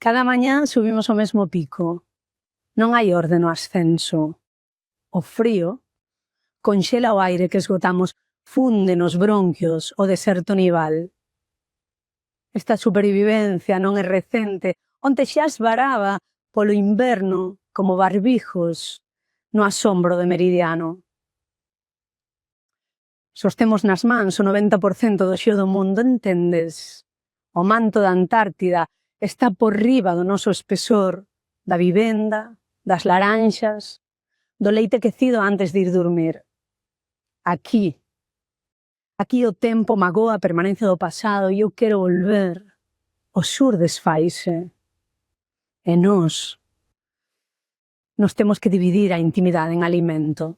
Cada mañá subimos ao mesmo pico. Non hai orde no ascenso. O frío conxela o aire que esgotamos, funde nos bronquios o deserto nival. Esta supervivencia non é recente, onte xa esvaraba polo inverno como barbijos no asombro de meridiano. Sostemos nas mans o 90% do xeo do mundo, entendes? O manto da Antártida está por riba do noso espesor, da vivenda, das laranxas, do leite quecido antes de ir dormir. Aquí o tempo magoa a permanencia do pasado e eu quero volver. O sur desfaise. E nos temos que dividir a intimidade en alimento.